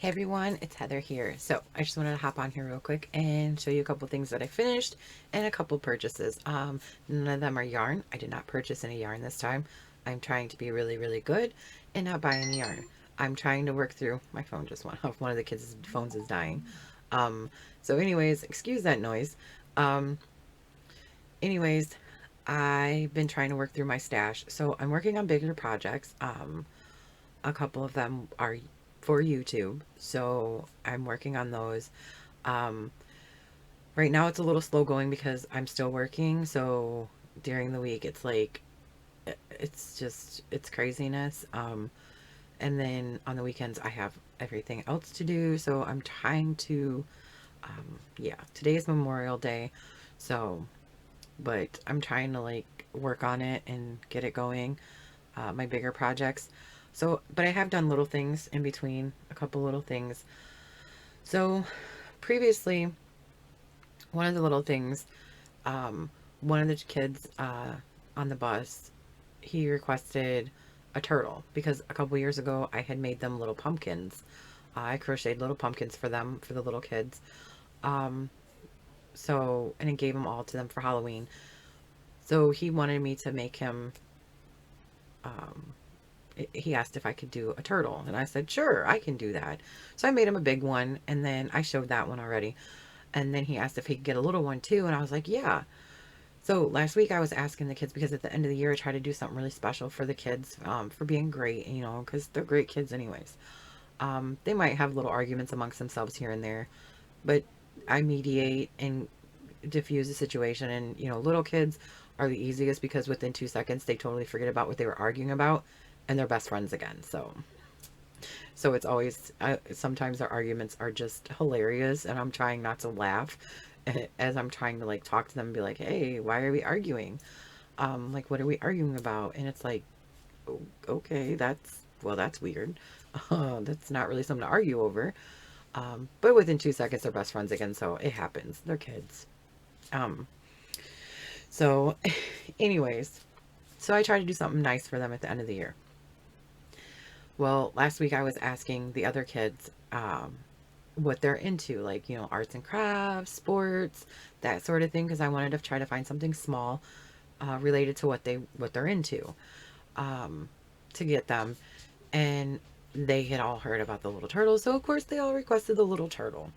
Hey everyone, it's Heather here. So I just wanted to hop on here real quick and show you a couple things that I finished and a couple purchases. None of them are yarn. I did not purchase any yarn this time. I'm trying to be really, really good and not buy any yarn. I'm trying to work through, my phone just went off. One of the kids' phones is dying. Um, so anyways, excuse that noise. Um, anyways, I've been trying to work through my stash. So I'm working on bigger projects. A couple of them are for YouTube, so I'm working on those. Um, right now it's a little slow going because I'm still working, so during the week it's like it's craziness. And then on the weekends I have everything else to do, so I'm trying to yeah, today is Memorial Day, so but I'm trying to like work on it and get it going, my bigger projects. So, but I have done little things in between, a couple little things. So, previously, one of the little things, um, one of the kids on the bus, he requested a turtle because a couple years ago I had made them little pumpkins. I crocheted little pumpkins for them, for the little kids. Um, and it gave them all to them for Halloween. So he wanted me to make him, um, he asked if I could do a turtle, and I said, sure, I can do that. So I made him a big one, and then I showed that one already. And then he asked if he could get a little one too, and I was like, yeah. So last week I was asking the kids because at the end of the year I try to do something really special for the kids, for being great, you know, because they're great kids anyways. They might have little arguments amongst themselves here and there, but I mediate and diffuse the situation. And, you know, little kids are the easiest because within 2 seconds they totally forget about what they were arguing about and they're best friends again. So it's always, sometimes our arguments are just hilarious, and I'm trying not to laugh as I'm trying to like talk to them and be like, hey, why are we arguing? Like, what are we arguing about? And it's like, okay, that's weird. That's not really something to argue over. But within 2 seconds, they're best friends again, so it happens. They're kids. Um, so, anyways, so I try to do something nice for them at the end of the year. Well, last week I was asking the other kids what they're into, like, you know, arts and crafts, sports, that sort of thing, because I wanted to try to find something small related to what they're into, um, to get them. And they had all heard about the little turtle, so of course they all requested the little turtle.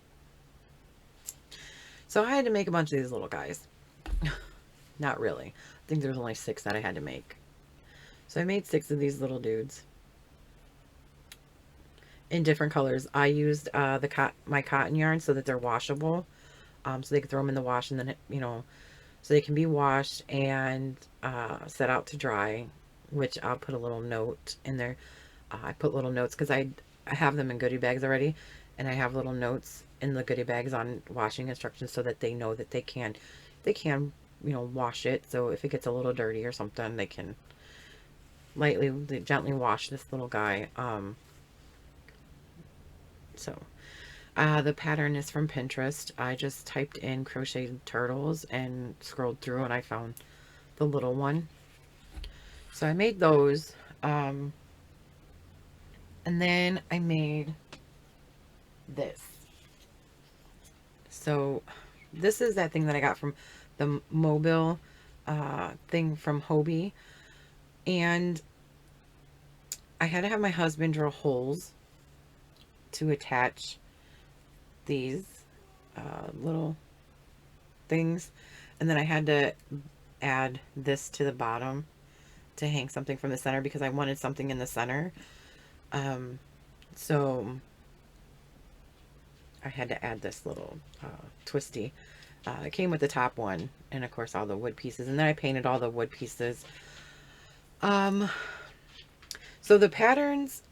So I had to make a bunch of these little guys. Not really. I think there's only 6 that I had to make. So I made 6 of these little dudes in different colors. I used my cotton yarn so that they're washable, so they can throw them in the wash, and then you know, so they can be washed and set out to dry. Which I'll put a little note in there. I put little notes because I have them in goodie bags already, and I have little notes in the goodie bags on washing instructions so that they know that they can you know, wash it. So if it gets a little dirty or something, they can gently wash this little guy. So the pattern is from Pinterest. I just typed in crocheted turtles and scrolled through and I found the little one. So I made those. And then I made this. So this is that thing that I got from the Mobile thing from Hobie. And I had to have my husband drill holes to attach these little things. And then I had to add this to the bottom to hang something from the center because I wanted something in the center. So I had to add this little twisty. It came with the top one and of course all the wood pieces. And then I painted all the wood pieces. So the patterns,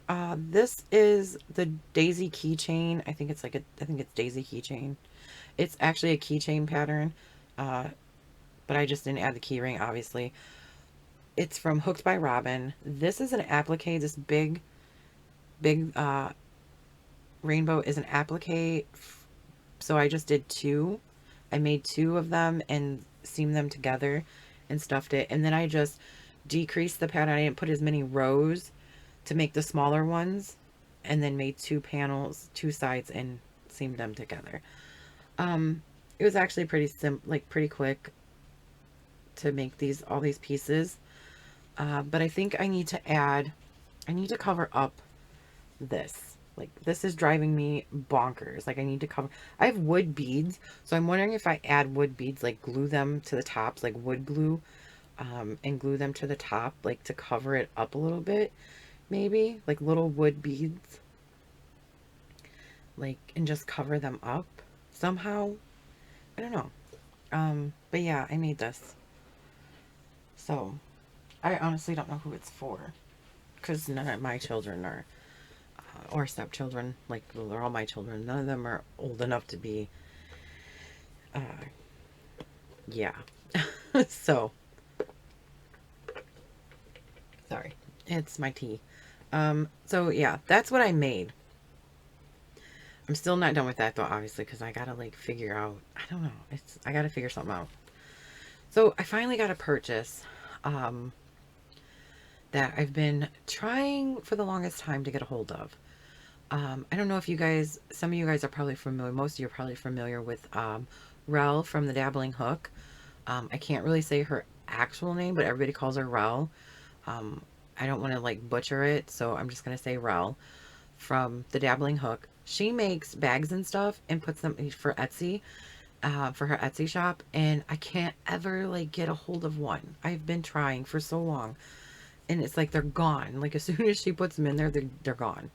this is the daisy keychain. I think it's daisy keychain. It's actually a keychain pattern, but I just didn't add the key ring, obviously. It's from Hooked by Robin. This is an applique. This big rainbow is an applique. So I just did 2. I made 2 of them and seamed them together and stuffed it. And then I just decreased the pattern. I didn't put as many rows to make the smaller ones. and then made two panels, two sides, and seamed them together. Um, it was actually pretty quick to make all these pieces. But I think I need to cover up this. Like, this is driving me bonkers. Like, I need to cover, I have wood beads, so I'm wondering if I add wood beads, like glue them to the tops, like wood glue, and glue them to the top, like to cover it up a little bit, maybe, like little wood beads, like, and just cover them up somehow. I don't know. But yeah, I made this. So, I honestly don't know who it's for, because none of my children are, or stepchildren, like, well, they're all my children. None of them are old enough to be, uh, yeah. So, sorry, it's my tea. So yeah, that's what I made. I'm still not done with that though, obviously, because I gotta like figure out, I don't know, I gotta figure something out. So I finally got a purchase, um, that I've been trying for the longest time to get a hold of. I don't know if you guys, some of you guys are probably familiar, most of you are probably familiar with Rel from the Dabbling Hook. I can't really say her actual name, but everybody calls her Rel. Um, I don't want to like butcher it, so I'm just going to say Rel from the Dabbling Hook. She makes bags and stuff and puts them for Etsy, for her Etsy shop, and I can't ever like get a hold of one. I've been trying for so long, and it's like they're gone. Like as soon as she puts them in there, they're gone.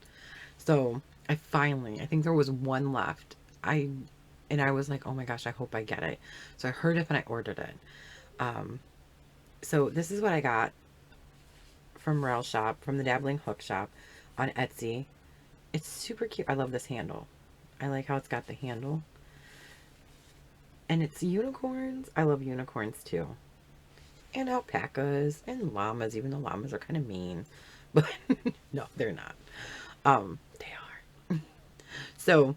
So I think there was one left. And I was like, oh my gosh, I hope I get it. So I heard it and I ordered it. Um, so this is what I got from Rail Shop, from the Dabbling Hook Shop on Etsy. It's super cute. I love this handle. I like how it's got the handle. And it's unicorns. I love unicorns too. And alpacas and llamas, even though llamas are kind of mean. But no, they're not. They are. So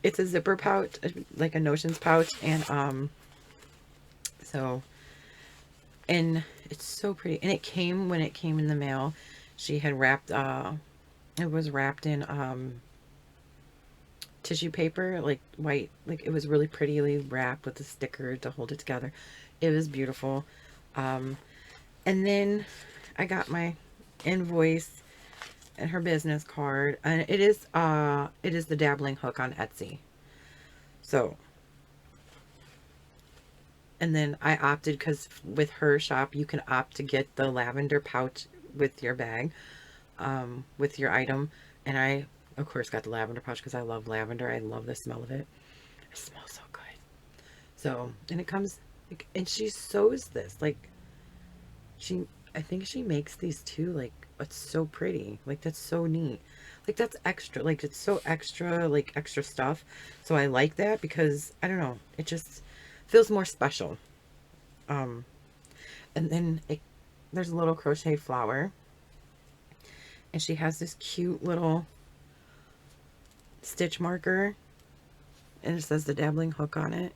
it's a zipper pouch, like a notions pouch, and so, and it's so pretty. And it came, when it came in the mail, she had wrapped, it was wrapped in tissue paper, like white, like it was really prettily wrapped with a sticker to hold it together. It was beautiful. And then I got my invoice and her business card, and it is the Dabbling Hook on Etsy. So, and then I opted, because with her shop you can opt to get the lavender pouch with your bag, with your item, and I of course got the lavender pouch because I love lavender. I love the smell of it. It smells so good. So, and it comes, like, and she sews this, like, I think she makes these too, like, it's so pretty, like, that's so neat, like, that's extra, like, it's so extra, like, extra stuff. So I like that because, I don't know, it just feels more special. um and then there's a little crochet flower, and she has this cute little stitch marker, and it says the Dabbling Hook on it.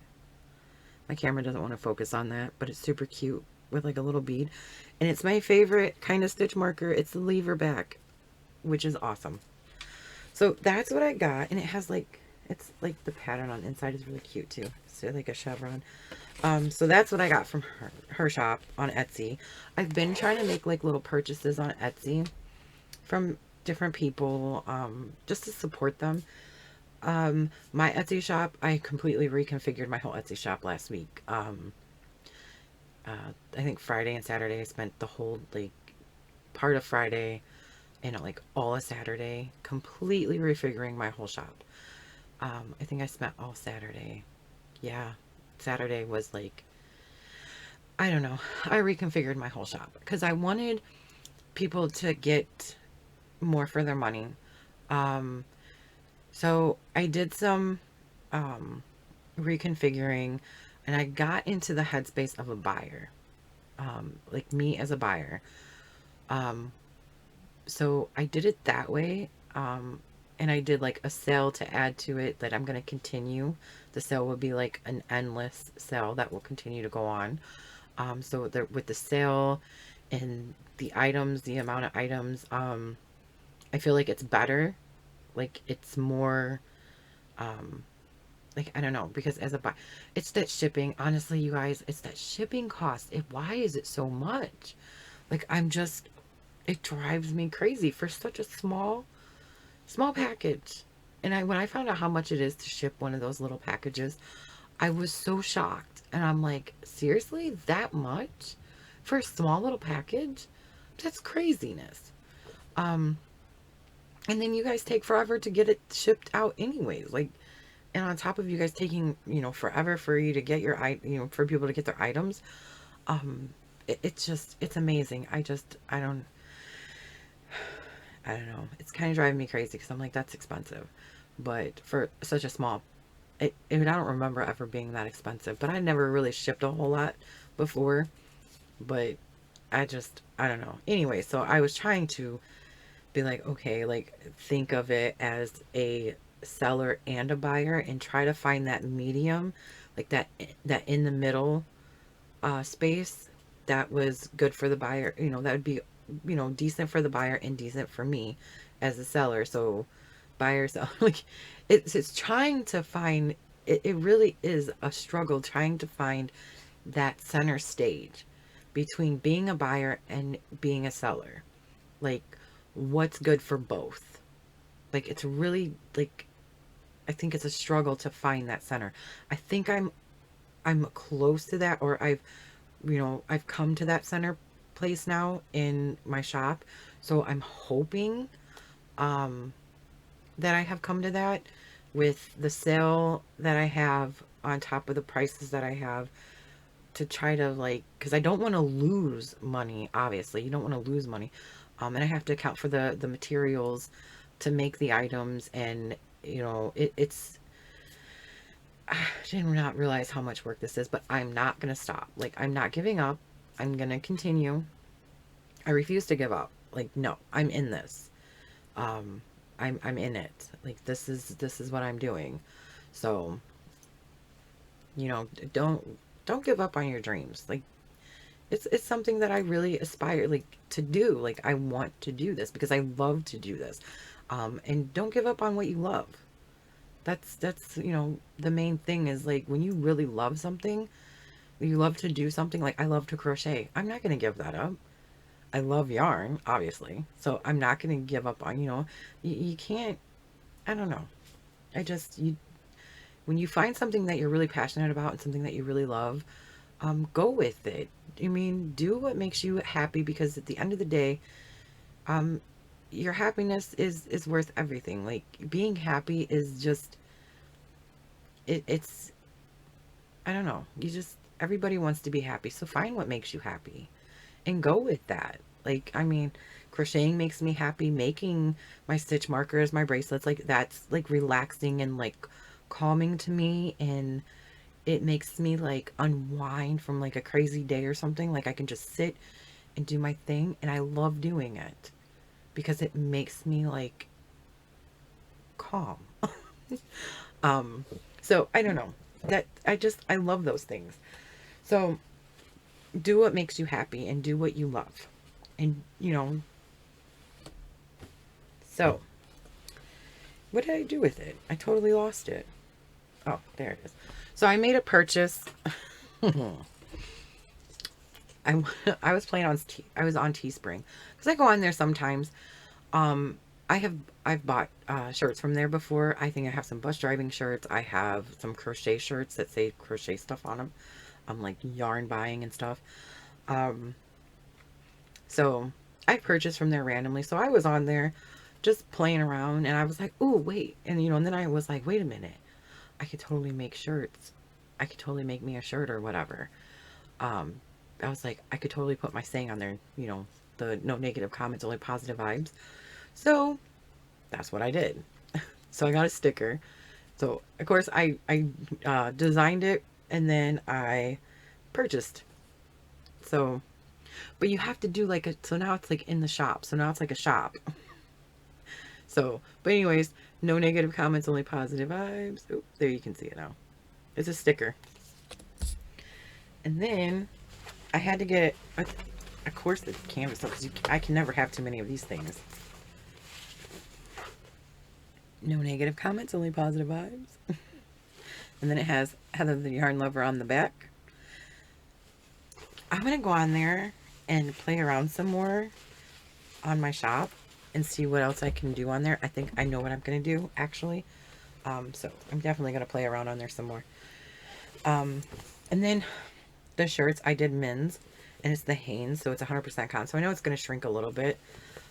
My camera doesn't want to focus on that, but it's super cute with like a little bead. And it's my favorite kind of stitch marker. It's the lever back, which is awesome. So that's what I got. And it has like, it's like the pattern on the inside is really cute too. So like a chevron. So that's what I got from her shop on Etsy. I've been trying to make like little purchases on Etsy from different people, just to support them. My Etsy shop, I completely reconfigured my whole Etsy shop last week. I think Friday and Saturday I spent the whole, like, part of Friday and like all of Saturday completely refiguring my whole shop. I think I spent all Saturday. Yeah, Saturday was like, I don't know. I reconfigured my whole shop because I wanted people to get more for their money. Um, so I did some reconfiguring, and I got into the headspace of a buyer, like me as a buyer. Um, so I did it that way. And I did like a sale to add to it that I'm going to continue. The sale will be like an endless sale that will continue to go on. So with the sale and the items, the amount of items, I feel like it's better Like, it's more, like, I don't know, because as a buy, it's that shipping. Honestly, you guys, it's that shipping cost. Why is it so much? Like, it drives me crazy for such a small package. And when I found out how much it is to ship one of those little packages, I was so shocked. And I'm like, seriously, that much for a small little package? That's craziness. Um, and then you guys take forever to get it shipped out anyways. Like, and on top of you guys taking, forever for you to get for people to get their items, um, it's just, it's amazing. I don't know. It's kind of driving me crazy because I'm like, that's expensive. But for such a small, I don't remember ever being that expensive, but I never really shipped a whole lot before. But I don't know. Anyway, so I was trying to be like, okay, like think of it as a seller and a buyer and try to find that medium, like that in the middle space that was good for the buyer. That would be, decent for the buyer and decent for me as a seller. So buyers, like, it's trying to find, it really is a struggle trying to find that center stage between being a buyer and being a seller. Like, what's good for both? Like, it's really, like, I think it's a struggle to find that center. I think I'm close to that, or I've come to that center place now in my shop. So I'm hoping that I have come to that with the sale that I have on top of the prices that I have, to try to, like, because I don't want to lose money. Obviously, you don't want to lose money, and I have to account for the materials to make the items, and it's I did not realize how much work this is, but I'm not gonna stop. Like, I'm not giving up. I'm gonna continue. I refuse to give up. Like, no, I'm in this. um I'm in it. Like, this is what I'm doing. So, don't give up on your dreams. Like, it's something that I really aspire, like, to do. Like, I want to do this because I love to do this. And don't give up on what you love. That's the main thing is, like, when you really love something, you love to do something. Like, I love to crochet. I'm not going to give that up. I love yarn, obviously. So I'm not going to give up on, you can't, I don't know. When you find something that you're really passionate about and something that you really love, go with it. I mean, do what makes you happy, because at the end of the day, um, your happiness is worth everything. Like, being happy is just, it's, I don't know. Everybody wants to be happy. So find what makes you happy and go with that. Like, I mean, crocheting makes me happy. Making my stitch markers, my bracelets, like, that's like relaxing and like calming to me. And it makes me like unwind from like a crazy day or something. Like, I can just sit and do my thing, and I love doing it because it makes me like calm. um so I don't know, that I love those things. So do what makes you happy and do what you love. And so what did I do with it? I totally lost it. Oh, there it is. So I made a purchase. I I was playing on I was on Teespring because I go on there sometimes. Um, I've bought shirts from there before. I think I have some bus driving shirts. I have some crochet shirts that say crochet stuff on them. I'm like yarn buying and stuff. Um, so I purchased from there randomly. So I was on there just playing around, and I was like, "Oh, wait." And and then I was like, "Wait a minute. I could totally make shirts. I could totally make me a shirt or whatever." Um, I was like, I could totally put my saying on there, the no negative comments, only positive vibes. So that's what I did. So I got a sticker. So of course I designed it, and then I purchased. So, but you have to do like so now it's like in the shop. So now it's like a shop. So, but anyways, no negative comments, only positive vibes. Oh, there you can see it now. It's a sticker. And then I had to get, of course, the canvas, because I can never have too many of these things. No negative comments, only positive vibes. And then it has Heather the Yarn Lover on the back. I'm going to go on there and play around some more on my shop and see what else I can do on there. I think I know what I'm going to do, actually. So I'm definitely going to play around on there some more. And then the shirts, I did men's, and it's the Hanes, so it's 100% cotton. So I know it's going to shrink a little bit,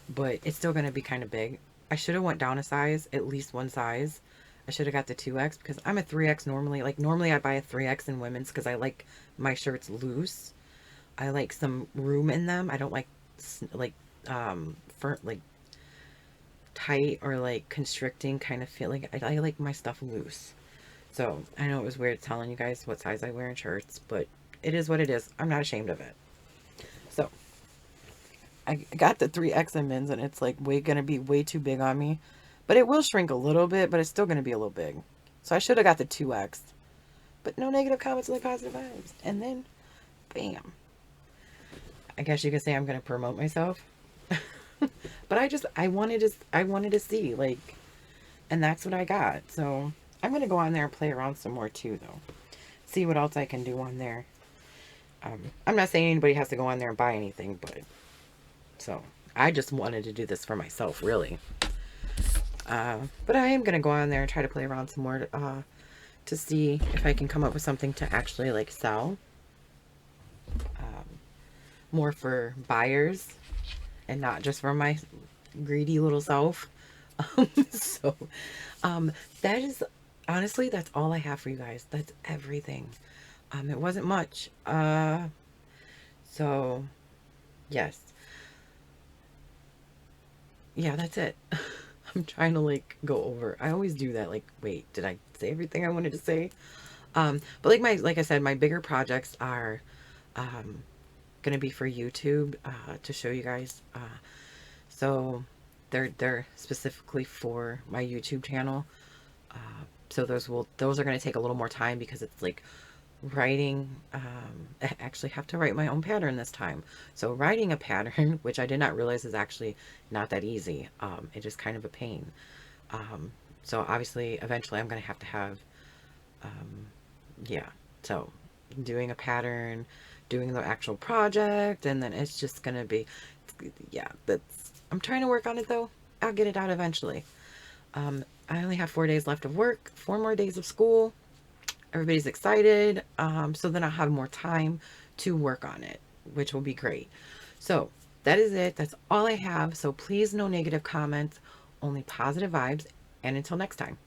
but it's still going to be kind of big. I should have went down a size, at least one size. I should have got the 2X because I'm a 3X normally. Like, normally I buy a 3X in women's because I like my shirts loose. I like some room in them. I don't like, like tight or like constricting kind of feeling. I like my stuff loose. So I know it was weird telling you guys what size I wear in shirts, but it is what it is. I'm not ashamed of it. So I got the 3X in men's, and it's like gonna be way too big on me, but it will shrink a little bit, but it's still gonna be a little big. So I should have got the 2X, but no negative comments, only positive vibes. And then bam, I guess you could say I'm gonna promote myself. But I wanted to see, like, and that's what I got. So I'm gonna go on there and play around some more too, though. See what else I can do on there. I'm not saying anybody has to go on there and buy anything, but so I just wanted to do this for myself, really. But I am gonna go on there and try to play around some more to see if I can come up with something to actually like sell. More for buyers and not just for my greedy little self. So that is honestly, that's all I have for you guys. That's everything. It wasn't much. So yes. Yeah, that's it. I'm trying to like go over. I always do that. Like, wait, did I say everything I wanted to say? But like I said, my bigger projects are gonna be for YouTube to show you guys. So they're specifically for my YouTube channel. So those are gonna take a little more time because it's like writing. I actually have to write my own pattern this time. So writing a pattern, which I did not realize is actually not that easy. It is kind of a pain. So obviously, eventually, I'm gonna have to have, yeah. So doing a pattern, doing the actual project, and then it's just gonna be, yeah. I'm trying to work on it though. I'll get it out eventually. I only have 4 days left of work, 4 more days of school. Everybody's excited. So then I'll have more time to work on it, which will be great. So that is it. That's all I have. So please, no negative comments, only positive vibes. And until next time.